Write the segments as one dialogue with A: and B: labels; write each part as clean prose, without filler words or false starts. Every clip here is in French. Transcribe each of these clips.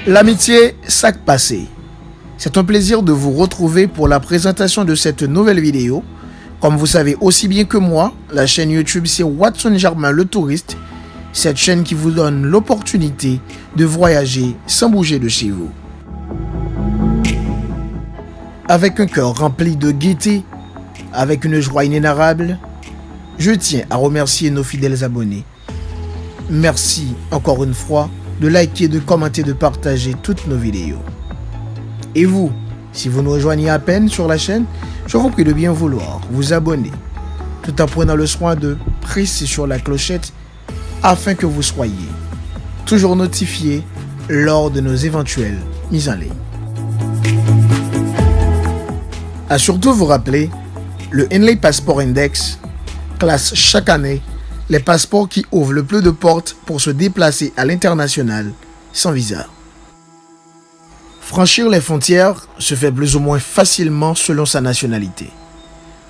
A: L'amitié, sac passé. C'est un plaisir de vous retrouver pour la présentation de cette nouvelle vidéo. Comme vous savez aussi bien que moi, la chaîne YouTube c'est Watson Germain le touriste. Cette chaîne qui vous donne l'opportunité de voyager sans bouger de chez vous. Avec un cœur rempli de gaieté, avec une joie inénarrable, je tiens à remercier nos fidèles abonnés. Merci encore une fois de liker, de commenter, de partager toutes nos vidéos. Et vous, si vous nous rejoignez à peine sur la chaîne, je vous prie de bien vouloir vous abonner, tout en prenant le soin de presser sur la clochette afin que vous soyez toujours notifiés lors de nos éventuelles mises en ligne. À surtout vous rappeler, le Henley Passport Index classe chaque année les passeports qui ouvrent le plus de portes pour se déplacer à l'international sans visa. Franchir les frontières se fait plus ou moins facilement selon sa nationalité.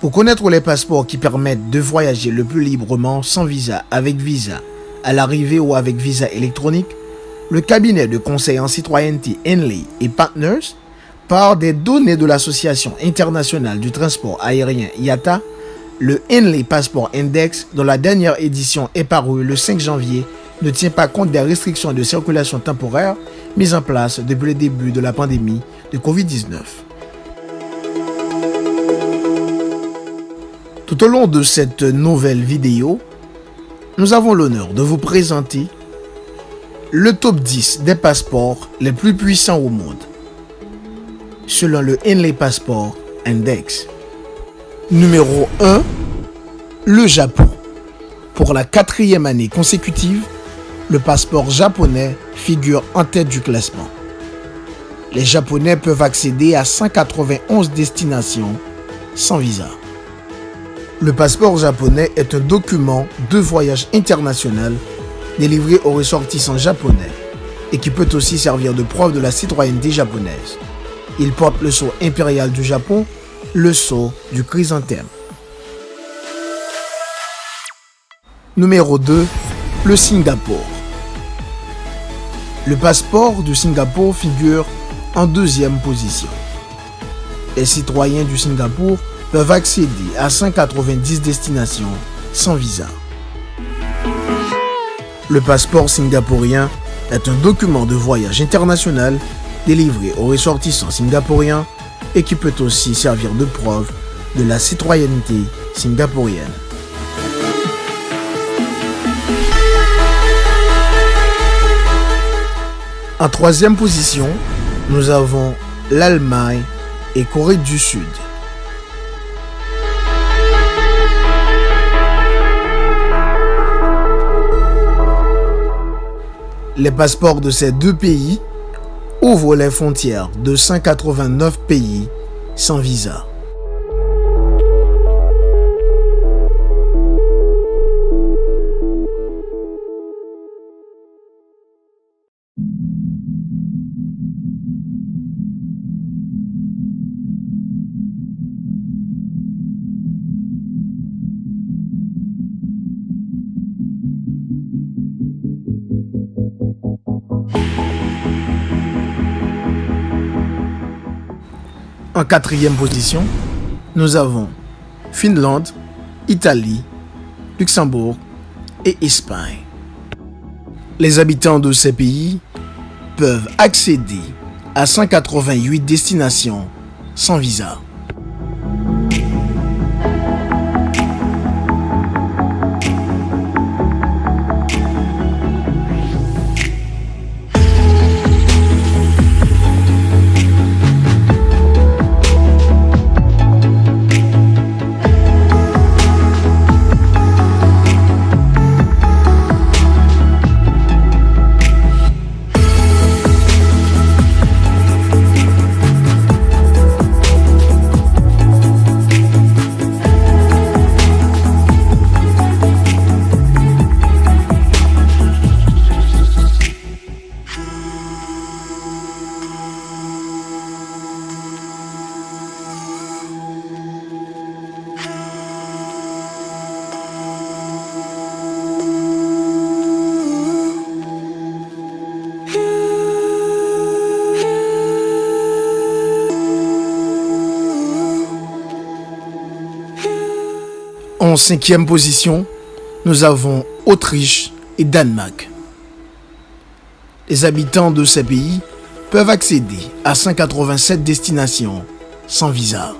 A: Pour connaître les passeports qui permettent de voyager le plus librement sans visa, avec visa, à l'arrivée ou avec visa électronique, le cabinet de conseil en citoyenneté Henley & Partners part des données de l'Association internationale du transport aérien IATA. Le Henley Passport Index, dont la dernière édition est parue le 5 janvier, ne tient pas compte des restrictions de circulation temporaire mises en place depuis le début de la pandémie de Covid-19. Tout au long de cette nouvelle vidéo, nous avons l'honneur de vous présenter le top 10 des passeports les plus puissants au monde, selon le Henley Passport Index. Numéro 1, le Japon. Pour la 4e année consécutive, le passeport japonais figure en tête du classement. Les Japonais peuvent accéder à 191 destinations sans visa. Le passeport japonais est un document de voyage international délivré aux ressortissants japonais et qui peut aussi servir de preuve de la citoyenneté japonaise. Il porte le sceau impérial du Japon, le sceau du chrysanthème. Numéro 2, le Singapour. Le passeport du Singapour figure en 2e position. Les citoyens du Singapour peuvent accéder à 190 destinations sans visa. Le passeport singapourien est un document de voyage international délivré aux ressortissants singapouriens et qui peut aussi servir de preuve de la citoyenneté singapourienne. En 3e position, nous avons l'Allemagne et Corée du Sud. Les passeports de ces deux pays ouvrent les frontières de 189 pays sans visa. En 4e position, nous avons Finlande, Italie, Luxembourg et Espagne. Les habitants de ces pays peuvent accéder à 188 destinations sans visa. cinquième position, nous avons Autriche et Danemark. Les habitants de ces pays peuvent accéder à 187 destinations sans visa.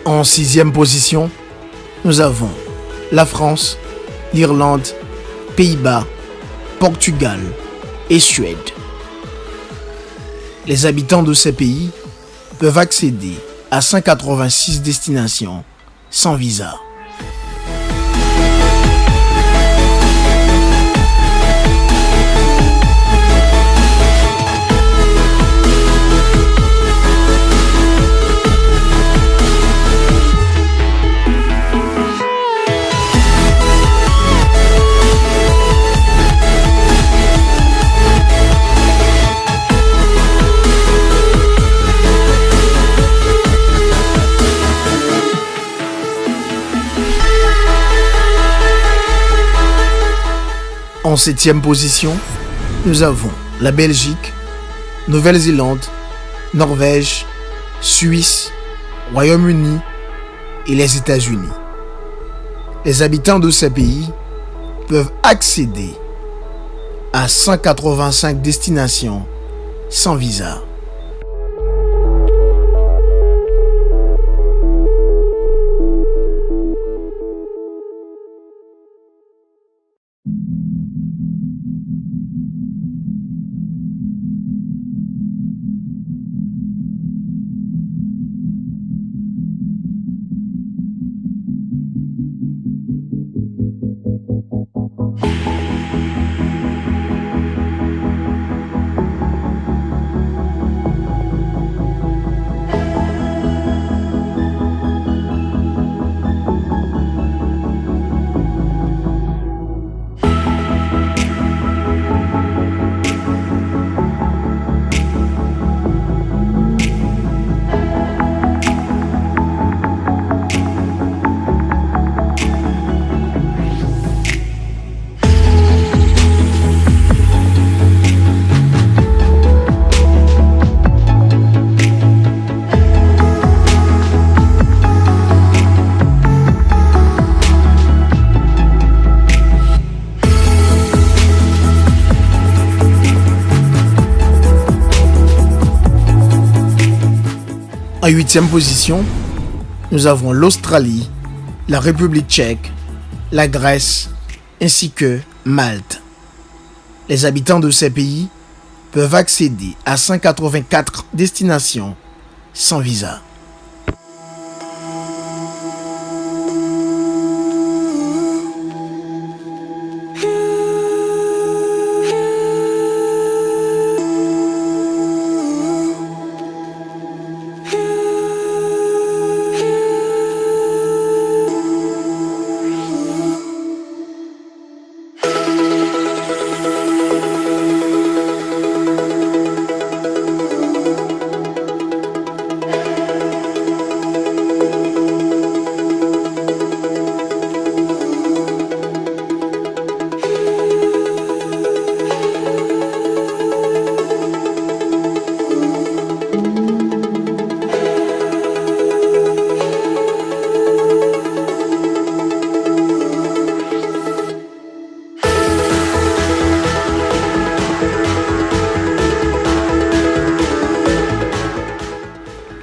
A: En sixième position, nous avons la France, l'Irlande, Pays-Bas, Portugal et Suède. Les habitants de ces pays peuvent accéder à 186 destinations sans visa. En septième position, nous avons la Belgique, Nouvelle-Zélande, Norvège, Suisse, Royaume-Uni et les États-Unis. Les habitants de ces pays peuvent accéder à 185 destinations sans visa. En huitième position, nous avons l'Australie, la République tchèque, la Grèce ainsi que Malte. Les habitants de ces pays peuvent accéder à 184 destinations sans visa.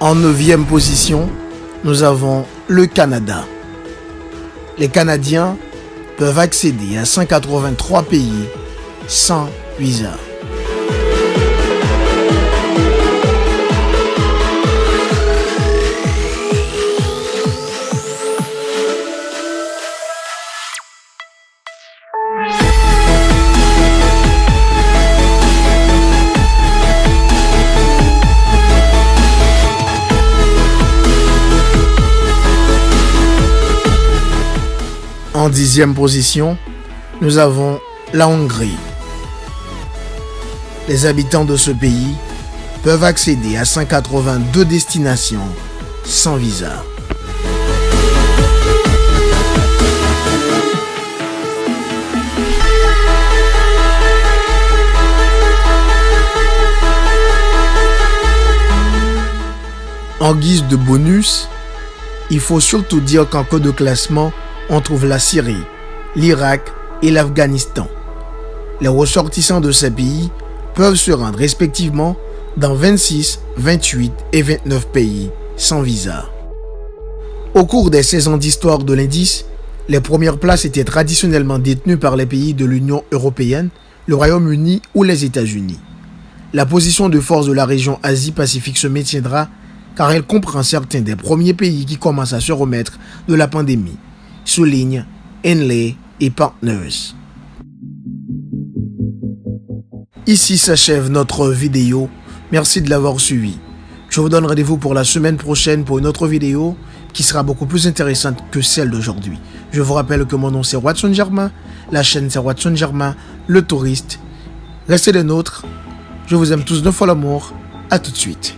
A: En neuvième position, nous avons le Canada. Les Canadiens peuvent accéder à 183 pays sans visa. En 10e position, nous avons la Hongrie. Les habitants de ce pays peuvent accéder à 182 destinations sans visa. En guise de bonus, il faut surtout dire qu'en cas de classement, on trouve la Syrie, l'Irak et l'Afghanistan. Les ressortissants de ces pays peuvent se rendre respectivement dans 26, 28 et 29 pays sans visa. Au cours des 16 ans d'histoire de l'indice, les premières places étaient traditionnellement détenues par les pays de l'Union européenne, le Royaume-Uni ou les États-Unis. La position de force de la région Asie-Pacifique se maintiendra car elle comprend certains des premiers pays qui commencent à se remettre de la pandémie, souligne Henley et Partners. Ici s'achève notre vidéo. Merci de l'avoir suivi. Je vous donne rendez-vous pour la semaine prochaine pour une autre vidéo qui sera beaucoup plus intéressante que celle d'aujourd'hui. Je vous rappelle que mon nom c'est Watson Germain, la chaîne c'est Watson Germain, le touriste. Restez des nôtres. Je vous aime tous d'un fol amour. À tout de suite.